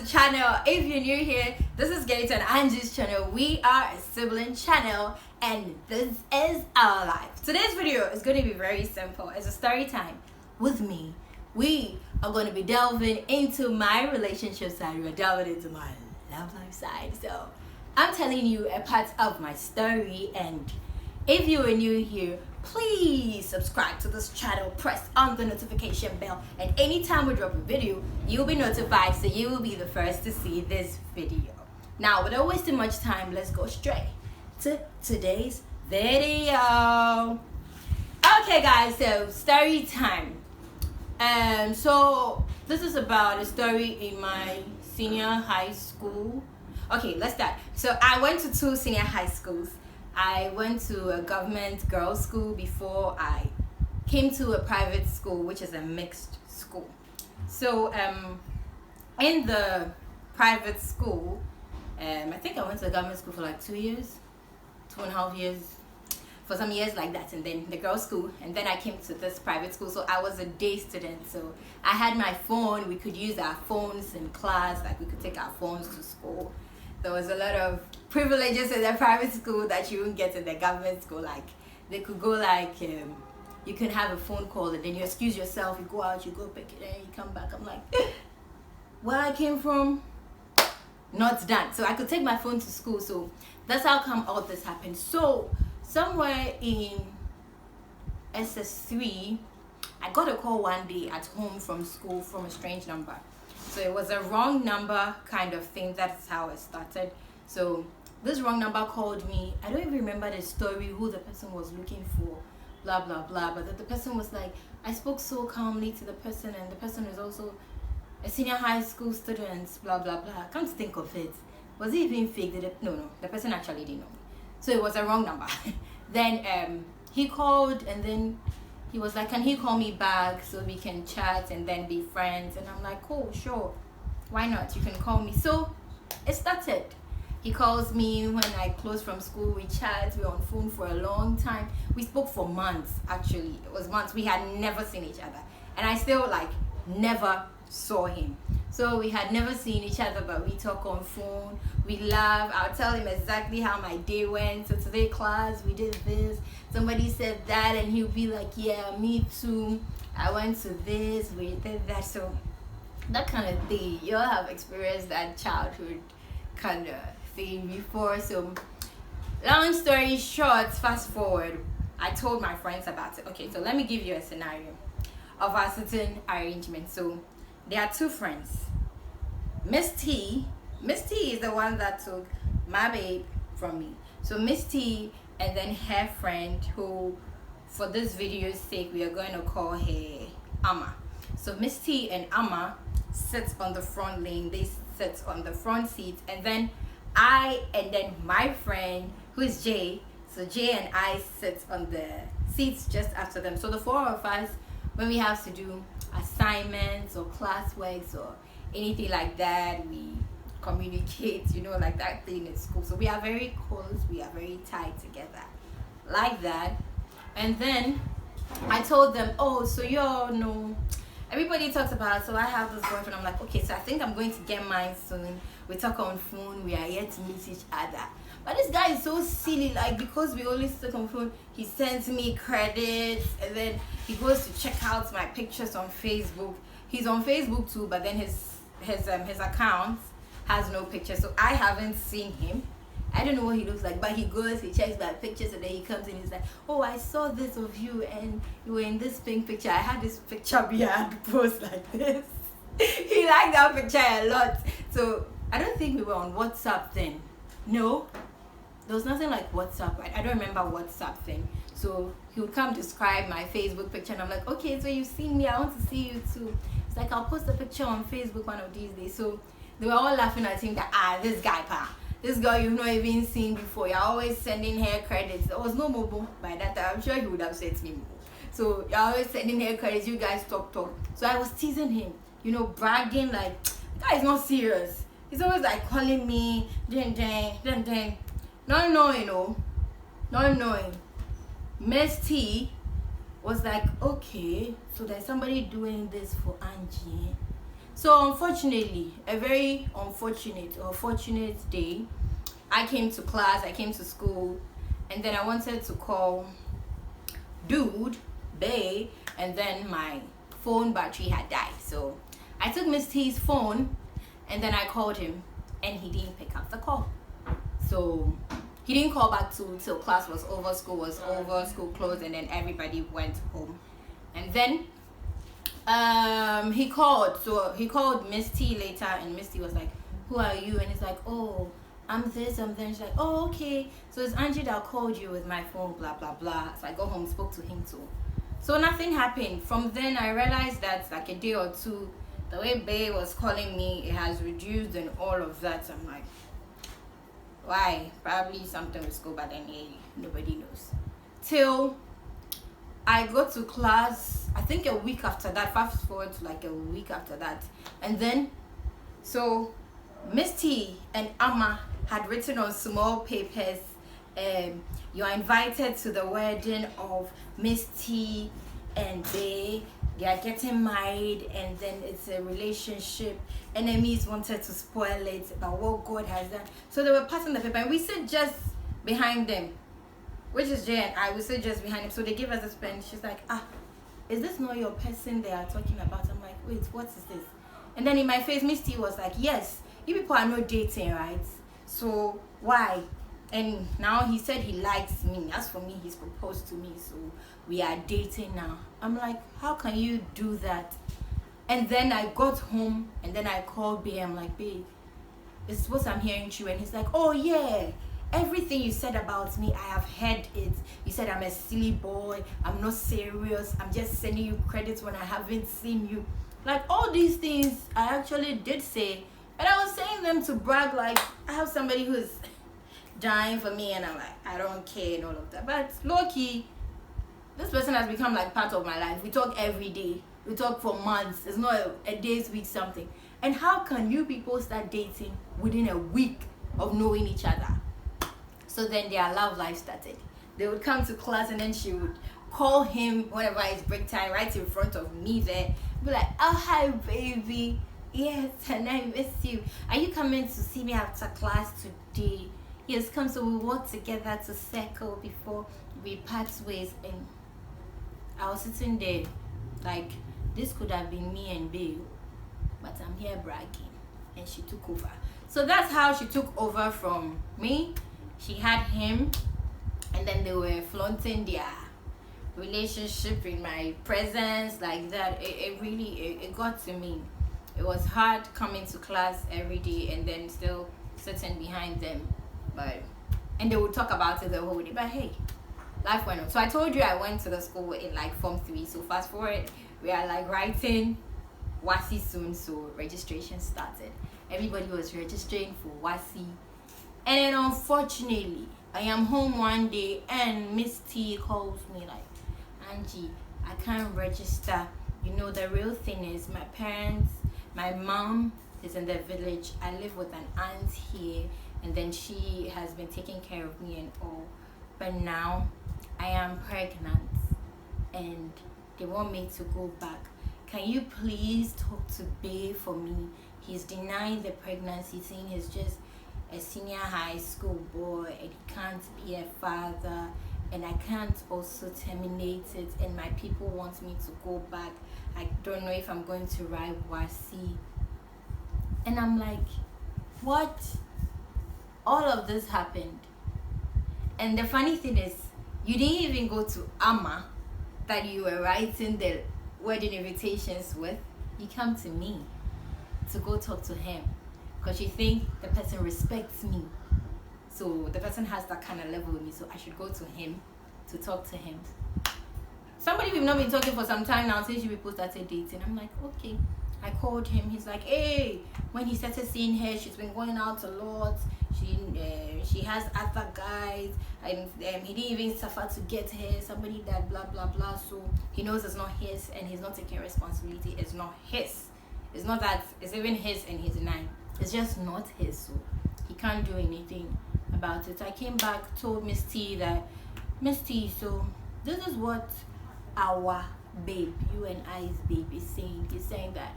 channel. If you're new here, this is Gates and Angie's channel. We are a sibling channel and this is our life. Today's video is going to be very simple. It's a story time with me. We are going to be delving into my relationship side. We're delving into my love life side. So I'm telling you a part of my story, and if you are new here, please subscribe to this channel, press on the notification bell, and anytime we drop a video, you'll be notified, so you will be the first to see this video. Now, without wasting much time, let's go straight to today's video. Okay guys, so story time. So this is about a story in my senior high school. Okay, let's start. So I went to two senior high schools. I went to a government girls' school before I came to a private school, which is a mixed school. So in the private school, I think I went to a government school for like 2 years, 2.5 years, for some years like that, and then the girls' school, and then I came to this private school. So I was a day student, so I had my phone. We could use our phones in class, like we could take our phones to school. There was a lot of privileges in the private school that you wouldn't get in the government school. Like they could go like you can have a phone call and then you excuse yourself, you go out, you go pick it, and you come back. I'm like, where I came from, not done. So I could take my phone to school. So that's how come all this happened. So somewhere in SS3, I got a call one day at home from school from a strange number. So it was a wrong number kind of thing. That's how it started. So this wrong number called me. I don't even remember the story, who the person was looking for, blah blah blah, but the person was like, I spoke so calmly to the person, and the person was also a senior high school student, blah blah blah. I can't think of it. Was it even fake? No, the person actually didn't know me. So it was a wrong number. Then he called, and then he was like, can he call me back so we can chat and then be friends? And I'm like, oh, sure, why not? You can call me. So it started. He calls me when I close from school. We chat. We're on phone for a long time. We spoke for months, actually. It was months. We had never seen each other. And I still, like, never saw him. So we had never seen each other, but we talk on phone. We laugh. I'll tell him exactly how my day went. So today class, we did this. Somebody said that, and he'll be like, yeah, me too. I went to this, we did that. So that kind of thing. You all have experienced that childhood kind of thing before. So long story short, fast forward, I told my friends about it. Okay, so let me give you a scenario of our certain arrangement. So there are two friends. Miss T is the one that took my babe from me. So Miss T and then her friend, who for this video's sake we are going to call her Amma. So Miss T and Amma sit on the front lane. They sit on the front seat, and then I and then my friend, who is Jay, so Jay and I sit on the seats just after them. So the four of us, when we have to do assignments or classworks or anything like that, we communicate, like that thing in school. So we are very close, we are very tight together like that. And then I told them, oh, so you all know, everybody talks about, so I have this boyfriend. I'm like, okay, so I think I'm going to get mine soon. We talk on phone, we are yet to meet each other. But this guy is so silly, like, because we always talk on phone, he sends me credits, and then he goes to check out my pictures on Facebook. He's on Facebook too, but then his account has no pictures, so I haven't seen him. I don't know what he looks like, but he goes, he checks my pictures, and then he comes in, he's like, oh, I saw this of you, and you were in this pink picture. I had this picture behind the post like this. He liked that picture a lot. So I don't think we were on WhatsApp then. No, there was nothing like WhatsApp. I don't remember WhatsApp thing. So he would come describe my Facebook picture, and I'm like, okay, so you've seen me, I want to see you too. It's like, I'll post a picture on Facebook one of these days. So they were all laughing at him that, this guy, this girl you've not even seen before, you're always sending her credits. There was no mobile by that time. I'm sure he would have sent me more. So you're always sending her credits, you guys talk. So I was teasing him, bragging like, the guy is not serious. He's always like calling me, ding. Not knowing. Miss T was like, okay, so there's somebody doing this for Angie. So unfortunately, a very unfortunate or fortunate day, I came to class, I came to school, and then I wanted to call dude, bae, and then my phone battery had died. So I took Miss T's phone and then I called him and he didn't pick up the call. So he didn't call back till class was over, school was over, school closed, and then everybody went home. And then he called. So he called Miss T later, and Miss T was like, "Who are you?" And he's like, "Oh, I'm this, I'm then." She's like, "Oh, okay. So it's Angie that called you with my phone, blah blah blah." So I got home, spoke to him too. So nothing happened. From then I realized that like a day or two, the way Bae was calling me, it has reduced and all of that. I'm like, why? Probably something with school, but then nobody knows. Till I go to class, I think a week after that, fast forward to like a week after that. And then, so Miss T and Amma had written on small papers, you are invited to the wedding of Miss T and Bae. They are getting married, and then it's a relationship. Enemies wanted to spoil it, but what God has done. So they were passing the paper, and we sit just behind them, which is Jay and I. We sit just behind him. So they give us this pen. She's like, is this not your person they are talking about? I'm like, wait, what is this? And then in my face, Miss T was like, yes, you people are not dating, right? So why? And now he said he likes me. As for me, he's proposed to me, so we are dating now. I'm like, how can you do that? And then I got home, and then I called Bae. I'm like, babe, this is what I'm hearing true. And he's like, oh yeah, everything you said about me, I have heard it. You said I'm a silly boy, I'm not serious, I'm just sending you credits when I haven't seen you. Like all these things I actually did say, and I was saying them to brag, like I have somebody who's dying for me, and I'm like, I don't care and all of that. But low-key, this person has become like part of my life. We talk every day, we talk for months. It's not a day's week something. And how can you people start dating within a week of knowing each other? So then their love life started. They would come to class, and then she would call him whenever it's break time, right in front of me there. Be like, oh hi baby, yes, and I miss you. Are you coming to see me after class today? Yes, come, so we work together to circle before we part ways. And I was sitting there like, this could have been me and Bill, but I'm here bragging. And she took over. So that's how she took over from me. She had him, and then they were flaunting their relationship in my presence like that. It really got to me. It was hard coming to class every day and then still sitting behind them. And they would talk about it the whole day. But hey, life went on. So I told you I went to the school in like Form 3. So fast forward, we are like writing WASSCE soon. So registration started. Everybody was registering for WASSCE. And then unfortunately, I am home one day and Miss T calls me like, Angie, I can't register. You know, the real thing is my parents, my mom is in the village. I live with an aunt here, and then she has been taking care of me and all. But now I am pregnant and they want me to go back. Can you please talk to Bae for me? He's denying the pregnancy, saying he's just a senior high school boy and he can't be a father, and I can't also terminate it, and my people want me to go back. I don't know if I'm going to write WASSCE. And I'm like, what? All of this happened. And the funny thing is, you didn't even go to Amma that you were writing the wedding invitations with. You come to me to go talk to him because you think the person respects me. So the person has that kind of level with me, so I should go to him to talk to him. Somebody we've not been talking for some time now since you people started dating. I'm like, okay. I called him. He's like, hey, when he started seeing her, she's been going out a lot. She has other guys, and he didn't even suffer to get her. Somebody that blah blah blah. So he knows it's not his, and he's not taking responsibility. It's not his. It's not that it's even his and he's denying. It's just not his. So he can't do anything about it. I came back, told Miss T that, Miss T, so this is what our babe, you and I's babe, is saying. He's saying that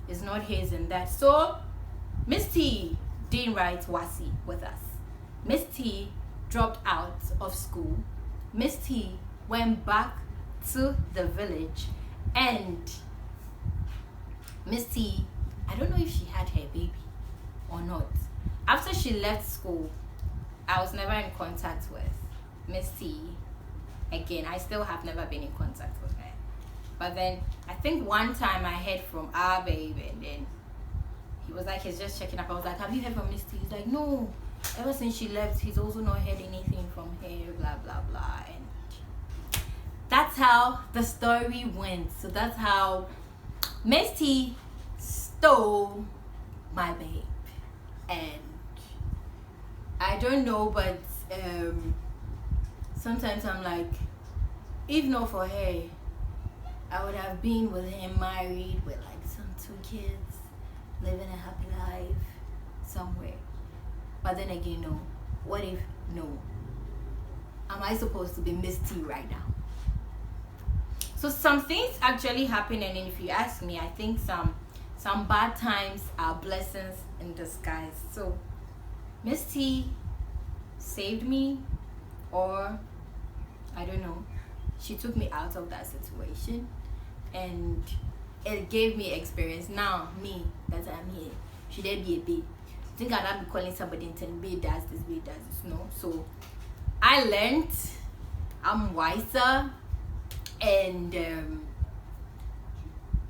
is not his and that. So Miss T didn't write Wasi with us. Miss T dropped out of school. Miss T went back to the village, and Miss T, I don't know if she had her baby or not. After she left school, I was never in contact with Miss T again. I still have never been in contact with her. But then I think one time I heard from our baby, and then he was like, he's just checking up. I was like, have you heard from Miss T? He's like, no. Ever since she left, he's also not heard anything from her, blah, blah, blah. And that's how the story went. So that's how Miss T stole my babe. And I don't know, but sometimes I'm like, if not for her, I would have been with him, married with like some 2 kids, living a happy life somewhere. But then again, no. What if no? Am I supposed to be Miss T right now? So some things actually happen, and if you ask me, I think some bad times are blessings in disguise. So Miss T saved me, or I don't know, she took me out of that situation, and it gave me experience. Now me that I'm here, should there be a babe? Think I'd not be calling somebody and telling me does this, babe does this. No. So I learned, I'm wiser, and it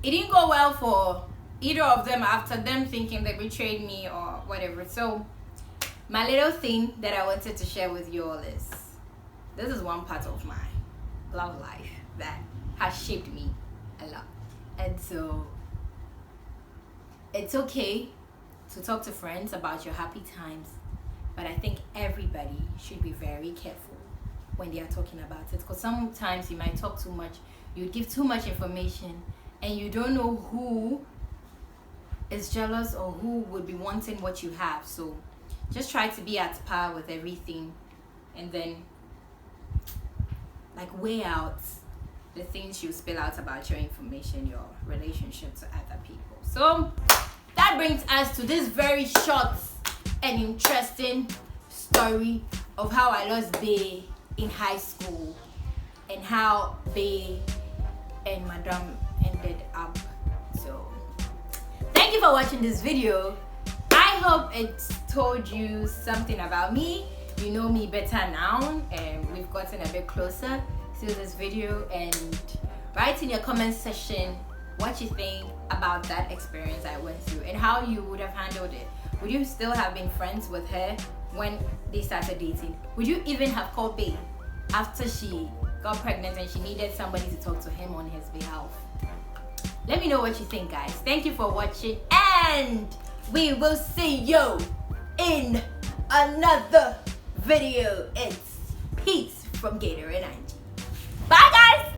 didn't go well for either of them after them thinking they betrayed me or whatever. So my little thing that I wanted to share with you all is, this is one part of my love life that has shaped me a lot. And so it's okay to talk to friends about your happy times, but I think everybody should be very careful when they are talking about it, because sometimes you might talk too much, you give too much information, and you don't know who is jealous or who would be wanting what you have. So just try to be at par with everything, and then like weigh out the things you spill out about your information, your relationship to other people. So that brings us to this very short and interesting story of how I lost Bae in high school, and how Bae and Madam ended up. So thank you for watching this video. I hope it told you something about me. You know me better now, and we've gotten a bit closer to this video. And write in your comment section what you think about that experience I went through and how you would have handled it. Would you still have been friends with her when they started dating? Would you even have called Bae after she got pregnant and she needed somebody to talk to him on his behalf? Let me know what you think, guys. Thank you for watching, and we will see you in another video. It's peace from Gator and Angie. Bye, guys.